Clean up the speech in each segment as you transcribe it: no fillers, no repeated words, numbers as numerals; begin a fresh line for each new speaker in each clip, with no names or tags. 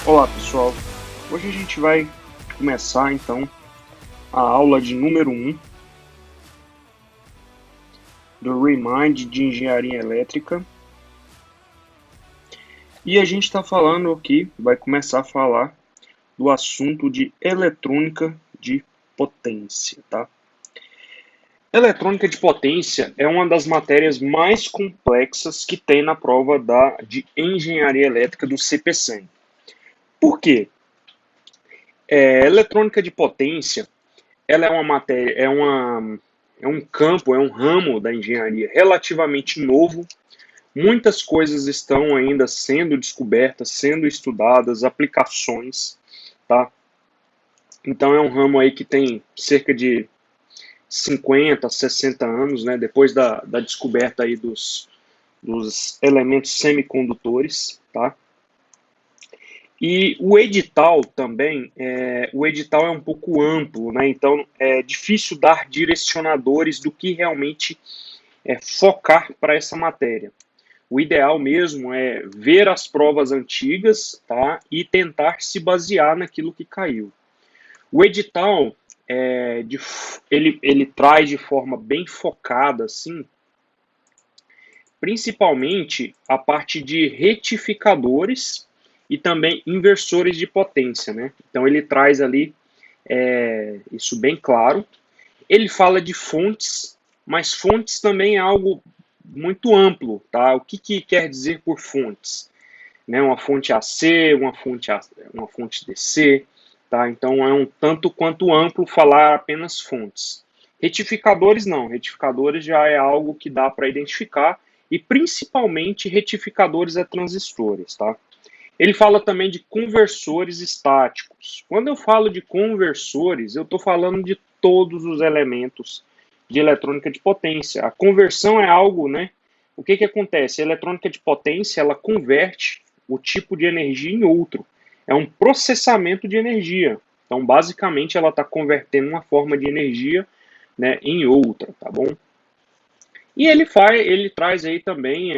Olá pessoal, hoje a gente vai começar então a aula de número 1 do Remind de Engenharia Elétrica. E a gente está falando aqui, vai começar a falar do assunto de eletrônica de potência, tá? Eletrônica de potência é uma das matérias mais complexas que tem na prova de Engenharia Elétrica do CPCEM. Por quê? Eletrônica de potência, ela é uma matéria, é um campo, é um ramo da engenharia relativamente novo. Muitas coisas estão ainda sendo descobertas, sendo estudadas, aplicações, tá? Então é um ramo aí que tem cerca de 50, 60 anos, né? Depois da descoberta aí dos elementos semicondutores, tá? E o edital também, o edital é um pouco amplo, né? Então é difícil dar direcionadores do que realmente focar para essa matéria. O ideal mesmo é ver as provas antigas, tá? E tentar se basear naquilo que caiu. O edital, ele traz de forma bem focada, assim, principalmente a parte de retificadores e também inversores de potência, né? Então ele traz ali isso bem claro. Ele fala de fontes, mas fontes também é algo muito amplo, tá? O que quer dizer por fontes? Né? Uma fonte AC, uma fonte DC, tá? Então é um tanto quanto amplo falar apenas fontes. Retificadores não, retificadores já é algo que dá para identificar e principalmente retificadores a transistores, tá? Ele fala também de conversores estáticos. Quando eu falo de conversores, eu estou falando de todos os elementos de eletrônica de potência. A conversão é algo, né? O que acontece? A eletrônica de potência, ela converte o tipo de energia em outro. É um processamento de energia. Então, basicamente, ela está convertendo uma forma de energia, né, em outra, tá bom? E ele traz aí também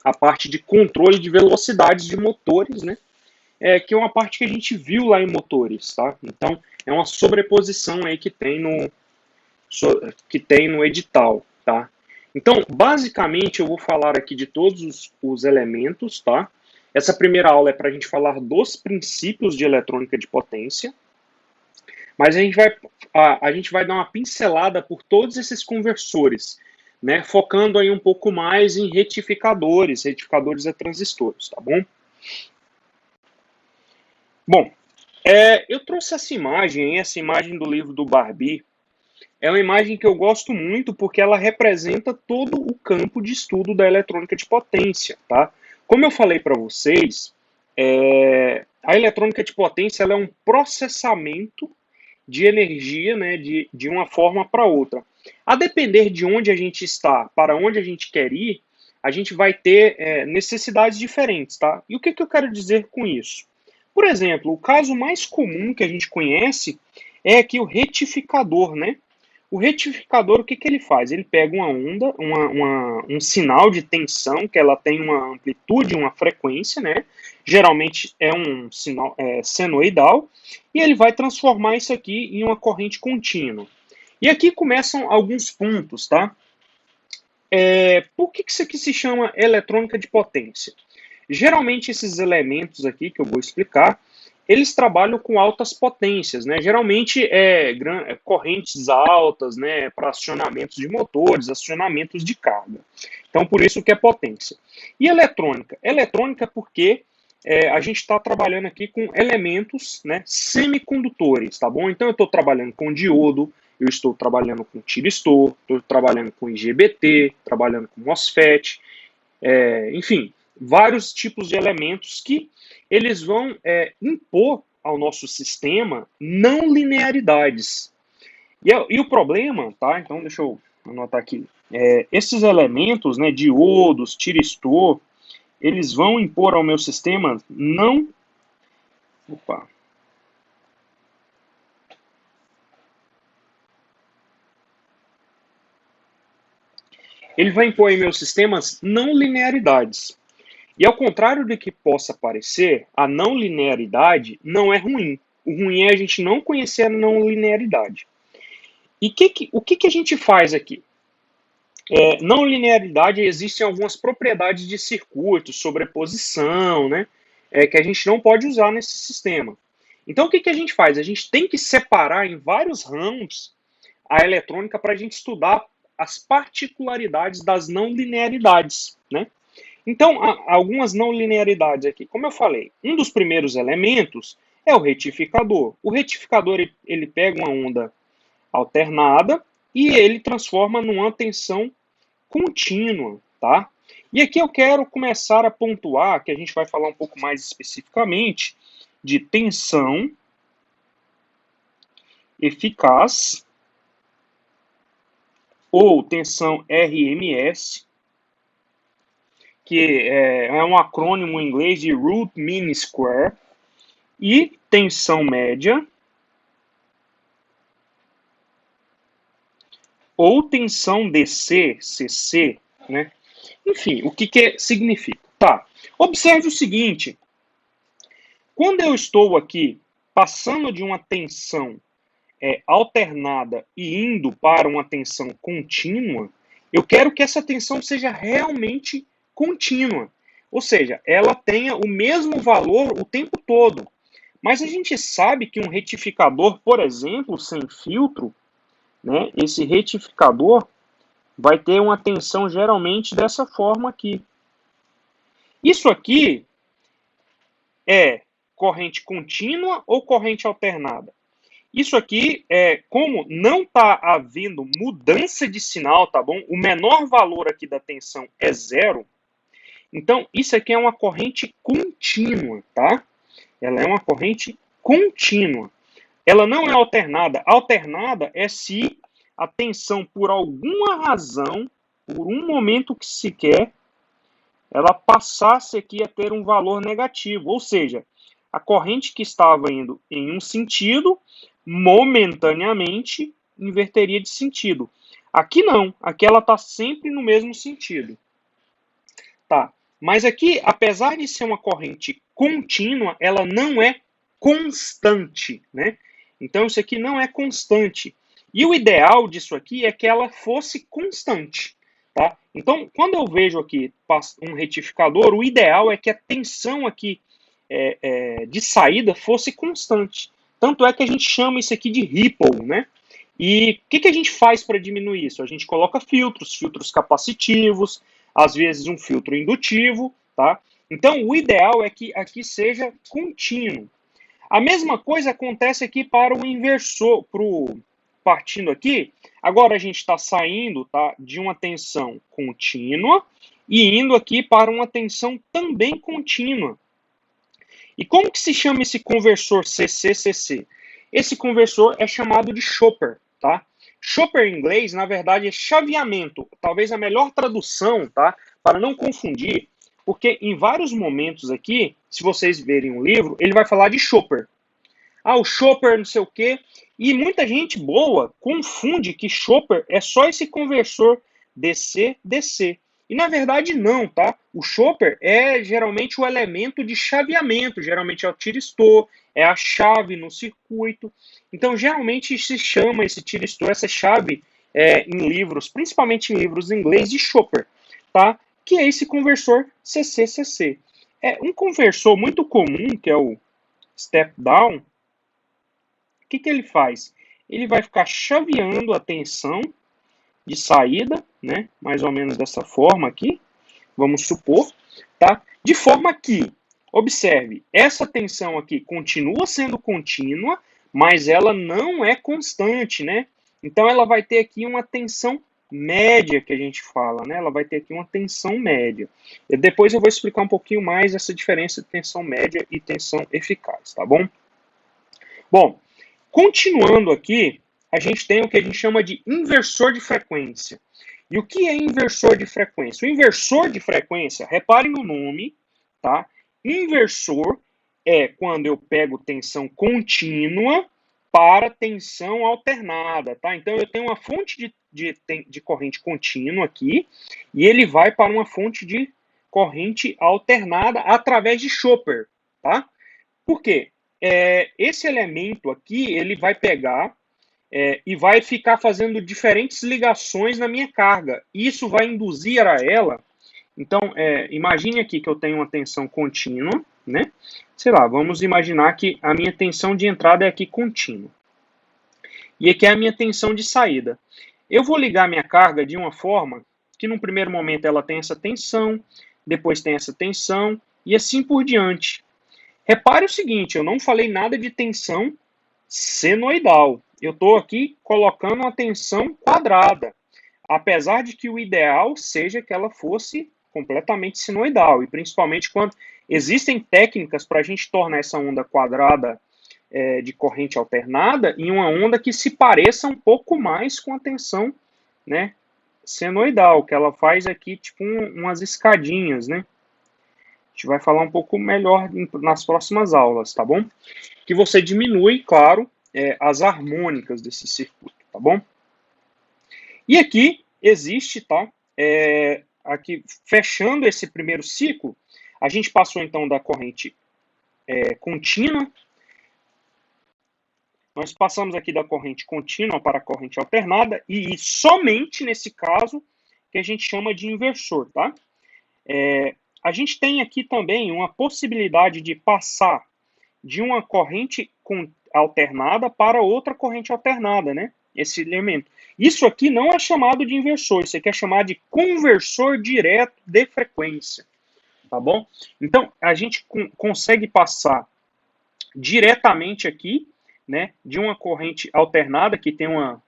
a parte de controle de velocidades de motores, né? Que é uma parte que a gente viu lá em motores, tá? Então, é uma sobreposição aí que tem no edital, tá? Então, basicamente, eu vou falar aqui de todos os elementos, tá? Essa primeira aula é para a gente falar dos princípios de eletrônica de potência, mas a gente vai dar uma pincelada por todos esses conversores, né? Focando aí um pouco mais em retificadores a transistores, tá bom? Bom, eu trouxe essa imagem do livro do Barbie. É uma imagem que eu gosto muito porque ela representa todo o campo de estudo da eletrônica de potência, tá? Como eu falei para vocês, a eletrônica de potência ela é um processamento de energia, né, de uma forma para outra. A depender de onde a gente está, para onde a gente quer ir, a gente vai ter necessidades diferentes, tá? E o que eu quero dizer com isso? Por exemplo, o caso mais comum que a gente conhece é aqui o retificador, né? O retificador, o que ele faz? Ele pega uma onda, um sinal de tensão, que ela tem uma amplitude, uma frequência, né? Geralmente é um sinal senoidal, e ele vai transformar isso aqui em uma corrente contínua. E aqui começam alguns pontos, tá? Por que isso aqui se chama eletrônica de potência? Geralmente esses elementos aqui que eu vou explicar, eles trabalham com altas potências, né? Geralmente correntes altas, né? Para acionamentos de motores, acionamentos de carga. Então por isso que é potência. E eletrônica? Eletrônica porque a gente está trabalhando aqui com elementos, né, semicondutores, tá bom? Então eu estou trabalhando com diodo, eu estou trabalhando com tiristor, estou trabalhando com IGBT, trabalhando com MOSFET, enfim, vários tipos de elementos que eles vão impor ao nosso sistema não linearidades. E o problema, tá? Então deixa eu anotar aqui. Esses elementos, né, diodos, tiristor, eles vão impor ao meu sistema não. Opa. Ele vai impor em meus sistemas não linearidades. E ao contrário do que possa parecer, a não linearidade não é ruim. O ruim é a gente não conhecer a não linearidade. E o que a gente faz aqui? Não linearidade, existem algumas propriedades de circuito, sobreposição, né? Que a gente não pode usar nesse sistema. Então, o que a gente faz? A gente tem que separar em vários ramos a eletrônica para a gente estudar as particularidades das não linearidades, né? Então, há algumas não linearidades aqui. Como eu falei, um dos primeiros elementos é o retificador. O retificador ele pega uma onda alternada e ele transforma numa tensão contínua, tá? E aqui eu quero começar a pontuar, que a gente vai falar um pouco mais especificamente, de tensão eficaz ou tensão RMS, que é um acrônimo em inglês de Root Mean Square, e tensão média ou tensão DC, CC, né? Enfim, o que significa? Tá, observe o seguinte, quando eu estou aqui passando de uma tensão alternada e indo para uma tensão contínua, eu quero que essa tensão seja realmente contínua. Ou seja, ela tenha o mesmo valor o tempo todo. Mas a gente sabe que um retificador, por exemplo, sem filtro, né, esse retificador vai ter uma tensão geralmente dessa forma aqui. Isso aqui é corrente contínua ou corrente alternada? Isso aqui, como não está havendo mudança de sinal, tá bom? O menor valor aqui da tensão é zero. Então, isso aqui é uma corrente contínua, tá? Ela é uma corrente contínua. Ela não é alternada. Alternada é se a tensão, por alguma razão, por um momento que se quer, ela passasse aqui a ter um valor negativo. Ou seja, a corrente que estava indo em um sentido, momentaneamente, inverteria de sentido. Aqui não, aqui ela está sempre no mesmo sentido. Tá. Mas aqui, apesar de ser uma corrente contínua, ela não é constante, né? Então isso aqui não é constante. E o ideal disso aqui é que ela fosse constante, tá? Então, quando eu vejo aqui um retificador, o ideal é que a tensão aqui de saída fosse constante. Tanto é que a gente chama isso aqui de ripple, né? E o que a gente faz para diminuir isso? A gente coloca filtros capacitivos, às vezes um filtro indutivo, tá? Então, o ideal é que aqui seja contínuo. A mesma coisa acontece aqui para o inversor, partindo aqui. Agora a gente está saindo, tá, de uma tensão contínua e indo aqui para uma tensão também contínua. E como que se chama esse conversor CC-CC? Esse conversor é chamado de chopper, tá? Chopper em inglês, na verdade, é chaveamento. Talvez a melhor tradução, tá? Para não confundir, porque em vários momentos aqui, se vocês verem um livro, ele vai falar de chopper. Ah, o chopper não sei o quê. E muita gente boa confunde que chopper é só esse conversor DC-DC. E na verdade não, tá? O chopper é geralmente o elemento de chaveamento, geralmente é o tiristor, é a chave no circuito. Então geralmente se chama esse tiristor, essa chave em livros, principalmente em livros em inglês, de chopper, tá? Que é esse conversor CC-CC. É um conversor muito comum, que é o step down. O que ele faz? Ele vai ficar chaveando a tensão de saída, né? Mais ou menos dessa forma aqui, vamos supor, tá? De forma que, observe, essa tensão aqui continua sendo contínua, mas ela não é constante, né? Então ela vai ter aqui uma tensão média que a gente fala, né? Ela vai ter aqui uma tensão média. E depois eu vou explicar um pouquinho mais essa diferença de tensão média e tensão eficaz, tá bom? Bom, continuando aqui, a gente tem o que a gente chama de inversor de frequência. E o que é inversor de frequência? O inversor de frequência, reparem no nome, tá? Inversor é quando eu pego tensão contínua para tensão alternada, tá? Então eu tenho uma fonte de corrente contínua aqui e ele vai para uma fonte de corrente alternada através de chopper, tá? Por quê? Esse elemento aqui, ele vai pegar e vai ficar fazendo diferentes ligações na minha carga. Isso vai induzir a ela. Então, imagine aqui que eu tenho uma tensão contínua, né? Sei lá, vamos imaginar que a minha tensão de entrada é aqui contínua. E aqui é a minha tensão de saída. Eu vou ligar minha carga de uma forma que, num primeiro momento, ela tem essa tensão, depois tem essa tensão, e assim por diante. Repare o seguinte, eu não falei nada de tensão senoidal. Eu estou aqui colocando uma tensão quadrada, apesar de que o ideal seja que ela fosse completamente senoidal, e principalmente quando existem técnicas para a gente tornar essa onda quadrada de corrente alternada em uma onda que se pareça um pouco mais com a tensão, né, senoidal, que ela faz aqui tipo umas escadinhas, né? A gente vai falar um pouco melhor nas próximas aulas, tá bom? Que você diminui, claro, as harmônicas desse circuito, tá bom? E aqui existe, tá? Aqui, fechando esse primeiro ciclo, a gente passou então da corrente contínua. Nós passamos aqui da corrente contínua para a corrente alternada, e somente nesse caso que a gente chama de inversor, tá? A gente tem aqui também uma possibilidade de passar de uma corrente alternada para outra corrente alternada, né? Esse elemento. Isso aqui não é chamado de inversor, isso aqui é chamado de conversor direto de frequência, tá bom? Então, a gente consegue passar diretamente aqui, né, de uma corrente alternada, que tem uma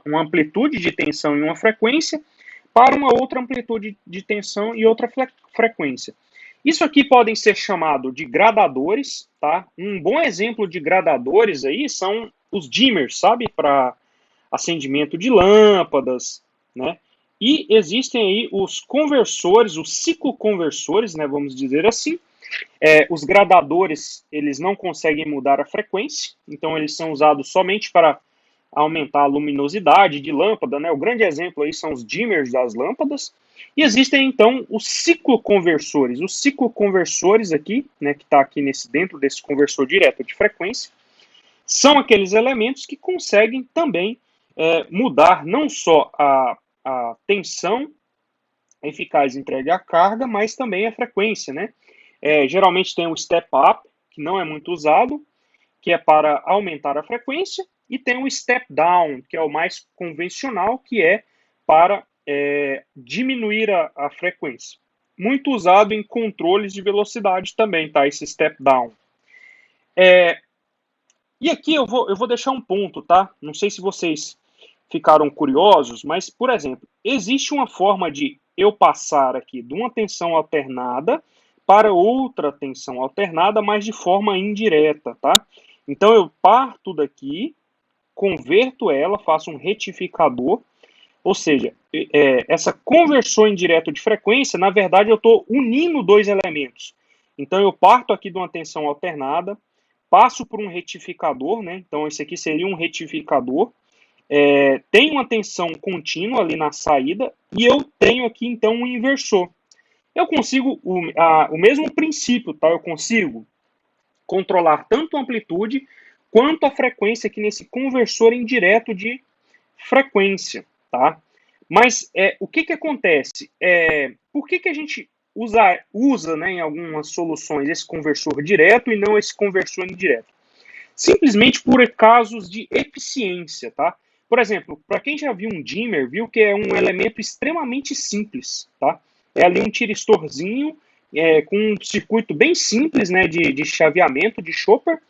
amplitude de tensão e uma frequência, para uma outra amplitude de tensão e outra frequência. Isso aqui podem ser chamados de gradadores, tá? Um bom exemplo de gradadores aí são os dimmers, sabe? Para acendimento de lâmpadas, né? E existem aí os conversores, os cicloconversores, né? Vamos dizer assim. Os gradadores, eles não conseguem mudar a frequência, então eles são usados somente para aumentar a luminosidade de lâmpada, né? O grande exemplo aí são os dimmers das lâmpadas. E existem então os cicloconversores. Os cicloconversores aqui, né, que está aqui dentro desse conversor direto de frequência, são aqueles elementos que conseguem também mudar não só a tensão eficaz entregue à carga, mas também a frequência, né? Geralmente tem o step up, que não é muito usado, que é para aumentar a frequência, e tem o step down, que é o mais convencional, que é para diminuir a frequência. Muito usado em controles de velocidade também, tá? Esse step down. E aqui eu vou deixar um ponto, tá? Não sei se vocês ficaram curiosos, mas, por exemplo, existe uma forma de eu passar aqui de uma tensão alternada para outra tensão alternada, mas de forma indireta, tá? Então eu parto daqui, converto ela, faço um retificador, ou seja, essa conversão indireta de frequência, na verdade eu estou unindo dois elementos. Então eu parto aqui de uma tensão alternada, passo por um retificador, né? Então esse aqui seria um retificador, tem uma tensão contínua ali na saída, e eu tenho aqui então um inversor. Eu consigo o mesmo princípio, tá? Eu consigo controlar tanto a amplitude quanto a frequência aqui nesse conversor indireto de frequência, tá? Mas o que acontece? Por que a gente usa, né, em algumas soluções esse conversor direto e não esse conversor indireto? Simplesmente por casos de eficiência, tá? Por exemplo, para quem já viu um dimmer, viu que é um elemento extremamente simples, tá? É ali um tiristorzinho com um circuito bem simples, né, de chaveamento, de chopper,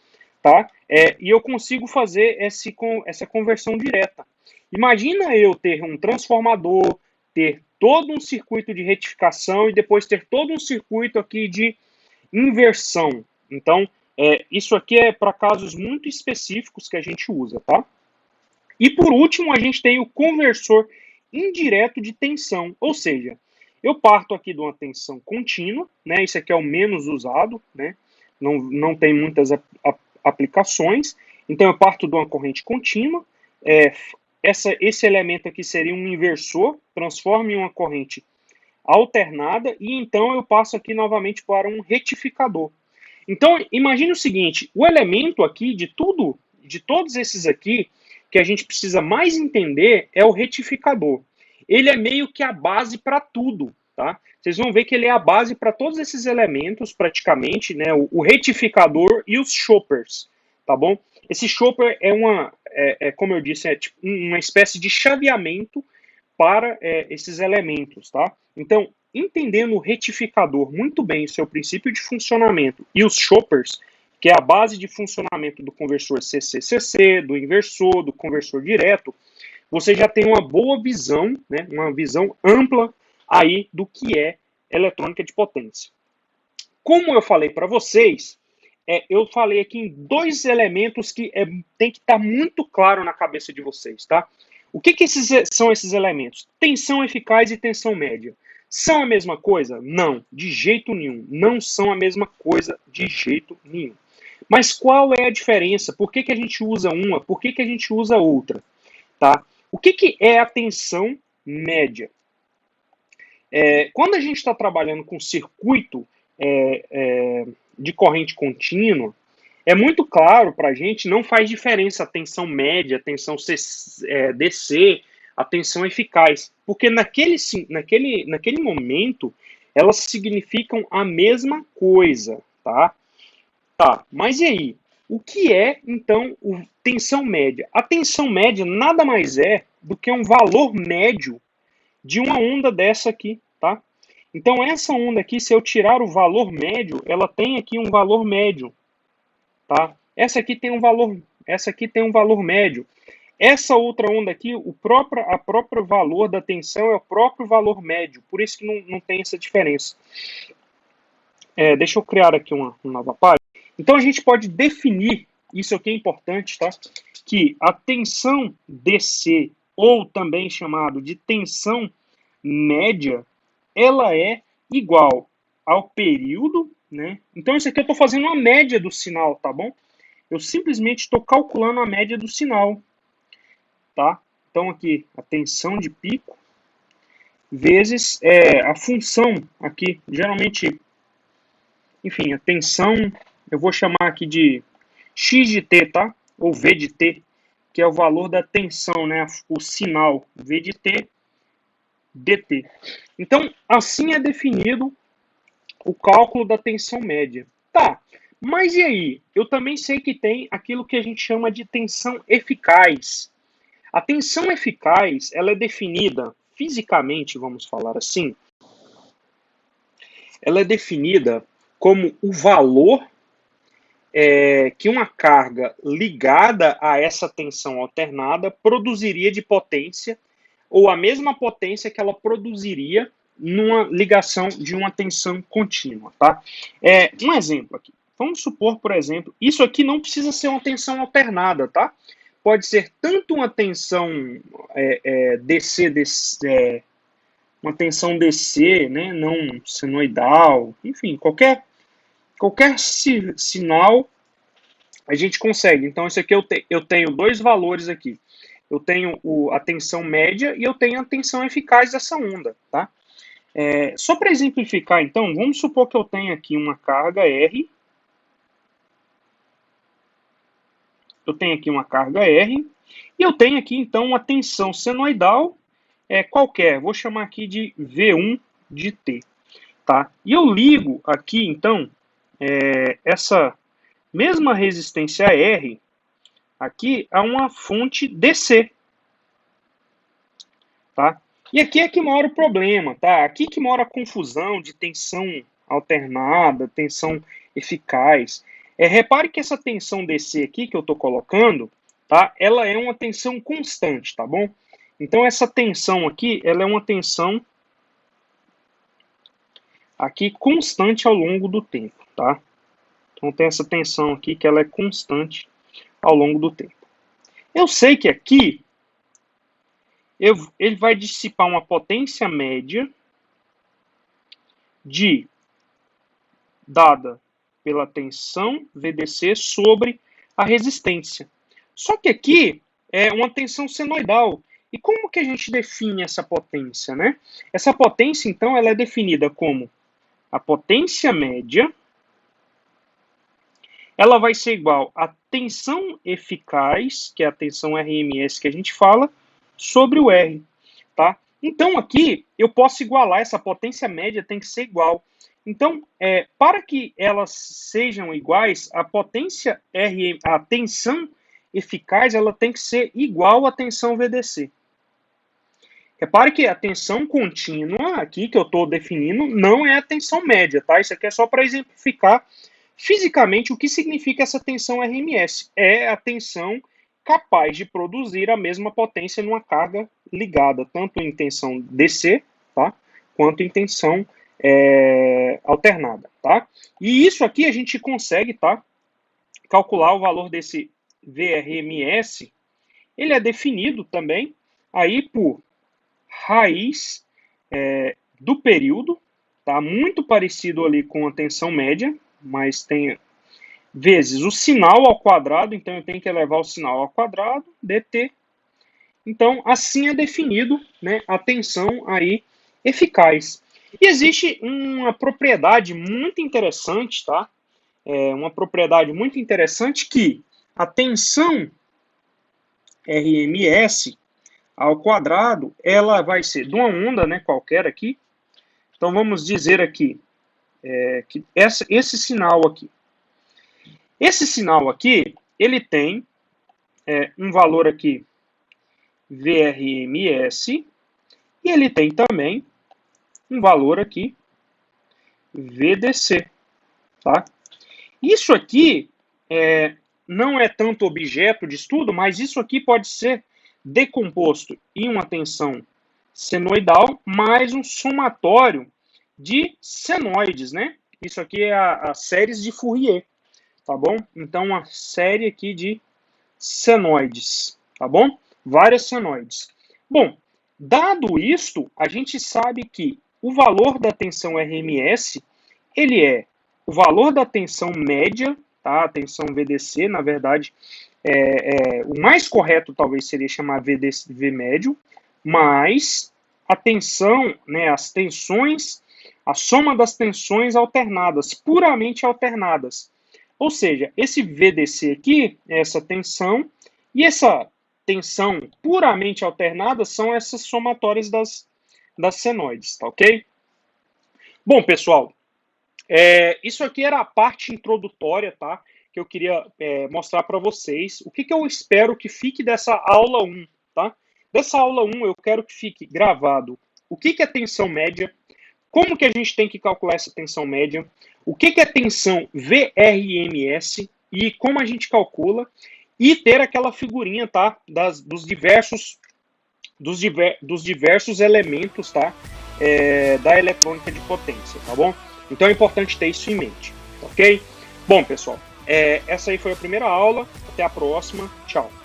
tá? E eu consigo fazer essa conversão direta. Imagina eu ter um transformador, ter todo um circuito de retificação e depois ter todo um circuito aqui de inversão. Então, isso aqui é para casos muito específicos que a gente usa, tá? E por último, a gente tem o conversor indireto de tensão, ou seja, eu parto aqui de uma tensão contínua, né? Esse aqui é o menos usado, né? Não tem muitas aplicações. Então eu parto de uma corrente contínua. Esse elemento aqui seria um inversor, transforma em uma corrente alternada, e então eu passo aqui novamente para um retificador. Então, imagine o seguinte, o elemento aqui de tudo, de todos esses aqui, que a gente precisa mais entender é o retificador. Ele é meio que a base para tudo, tá? Vocês vão ver que ele é a base para todos esses elementos, praticamente, né? O retificador e os choppers, tá bom? Esse chopper como eu disse, é tipo uma espécie de chaveamento para esses elementos, tá? Então, entendendo o retificador muito bem, o seu princípio de funcionamento, e os choppers, que é a base de funcionamento do conversor CC-CC, do inversor, do conversor direto, você já tem uma boa visão, né, uma visão ampla aí do que é eletrônica de potência. Como eu falei para vocês, eu falei aqui em dois elementos que tem que estar muito claro na cabeça de vocês, tá? O que são esses elementos? Tensão eficaz e tensão média. São a mesma coisa? Não, de jeito nenhum. Não são a mesma coisa de jeito nenhum. Mas qual é a diferença? Por que a gente usa uma? Por que a gente usa outra? Tá? O que é a tensão média? Quando a gente está trabalhando com circuito de corrente contínua, é muito claro para a gente, não faz diferença a tensão média, a tensão DC, a tensão eficaz, porque naquele momento elas significam a mesma coisa, tá? Tá, mas e aí? O que é, então, tensão média? A tensão média nada mais é do que um valor médio de uma onda dessa aqui, tá? Então, essa onda aqui, se eu tirar o valor médio, ela tem aqui um valor médio, tá? Essa aqui tem um valor médio. Essa outra onda aqui, a próprio valor da tensão é o próprio valor médio, por isso que não tem essa diferença. Deixa eu criar aqui uma nova página. Então, a gente pode definir, isso aqui é importante, tá? Que a tensão DC, ou também chamado de tensão média, ela é igual ao período, né? Então, isso aqui eu estou fazendo uma média do sinal, tá bom? Eu simplesmente estou calculando a média do sinal, tá? Então, aqui, a tensão de pico vezes a função aqui, geralmente, enfim, a tensão, eu vou chamar aqui de x de t, tá? Ou v de t, que é o valor da tensão, né? O sinal v de t dt. Então, assim é definido o cálculo da tensão média. Tá, mas e aí? Eu também sei que tem aquilo que a gente chama de tensão eficaz. A tensão eficaz, ela é definida fisicamente, vamos falar assim, ela é definida como o valor que uma carga ligada a essa tensão alternada produziria de potência, ou a mesma potência que ela produziria numa ligação de uma tensão contínua, tá? Um exemplo aqui. Vamos supor, por exemplo, isso aqui não precisa ser uma tensão alternada, tá? Pode ser tanto uma tensão DC, uma tensão DC, né, não senoidal, enfim, qualquer sinal a gente consegue. Então, isso aqui eu tenho dois valores aqui. Eu tenho a tensão média e eu tenho a tensão eficaz dessa onda, tá? Só para exemplificar, então, vamos supor que eu tenho aqui uma carga R. Eu tenho aqui uma carga R. E eu tenho aqui, então, uma tensão senoidal qualquer. Vou chamar aqui de V1 de T. Tá? E eu ligo aqui, então, essa mesma resistência R aqui a uma fonte DC. Tá? E aqui é que mora o problema, tá? Aqui que mora a confusão de tensão alternada, tensão eficaz. Repare que essa tensão DC aqui que eu estou colocando, tá? Ela é uma tensão constante, tá bom? Então essa tensão aqui, ela é uma tensão aqui constante ao longo do tempo, tá? Então tem essa tensão aqui que ela é constante ao longo do tempo. Eu sei que aqui ele vai dissipar uma potência média dada pela tensão VDC sobre a resistência. Só que aqui é uma tensão senoidal. E como que a gente define essa potência, né? Essa potência, então, ela é definida como a potência média, ela vai ser igual à tensão eficaz, que é a tensão RMS que a gente fala, sobre o R, tá? Então, aqui, eu posso igualar, essa potência média tem que ser igual. Então, para que elas sejam iguais, a potência RM, a tensão eficaz, ela tem que ser igual à tensão VDC. Repare que a tensão contínua, aqui que eu estou definindo, não é a tensão média, tá? Isso aqui é só para exemplificar fisicamente o que significa essa tensão RMS. É a tensão capaz de produzir a mesma potência numa carga ligada, tanto em tensão DC, tá? Quanto em tensão alternada, tá? E isso aqui a gente consegue, tá? Calcular o valor desse VRMS, ele é definido também aí por raiz do período, tá? Muito parecido ali com a tensão média, mas tem vezes o sinal ao quadrado, então eu tenho que elevar o sinal ao quadrado, dt. Então, assim é definido, né, a tensão aí eficaz. E existe uma propriedade muito interessante, tá? Uma propriedade muito interessante que a tensão RMS ao quadrado, ela vai ser de uma onda, né, qualquer aqui. Então, vamos dizer aqui que esse sinal aqui. Esse sinal aqui, ele tem um valor aqui, VRMS, e ele tem também um valor aqui, VDC, tá? Isso aqui não é tanto objeto de estudo, mas isso aqui pode ser decomposto em uma tensão senoidal mais um somatório de senoides, né? Isso aqui é a séries de Fourier, tá bom? Então, uma série aqui de senoides, tá bom? Várias senoides. Bom, dado isto, a gente sabe que o valor da tensão RMS, ele é o valor da tensão média, tá? A tensão VDC, na verdade, o mais correto talvez seria chamar VDC, V médio, mais a tensão, né, as tensões, a soma das tensões alternadas, puramente alternadas. Ou seja, esse VDC aqui, essa tensão, e essa tensão puramente alternada são essas somatórias das senoides, tá ok? Bom, pessoal, isso aqui era a parte introdutória, tá? Que eu queria mostrar para vocês. O que eu espero que fique dessa aula 1, tá? Dessa aula 1 eu quero que fique gravado o que é tensão média, como que a gente tem que calcular essa tensão média, o que é tensão VRMS e como a gente calcula, e ter aquela figurinha, tá? Dos diversos elementos, tá? Da eletrônica de potência, tá bom? Então é importante ter isso em mente, ok? Bom, pessoal, essa aí foi a primeira aula. Até a próxima. Tchau.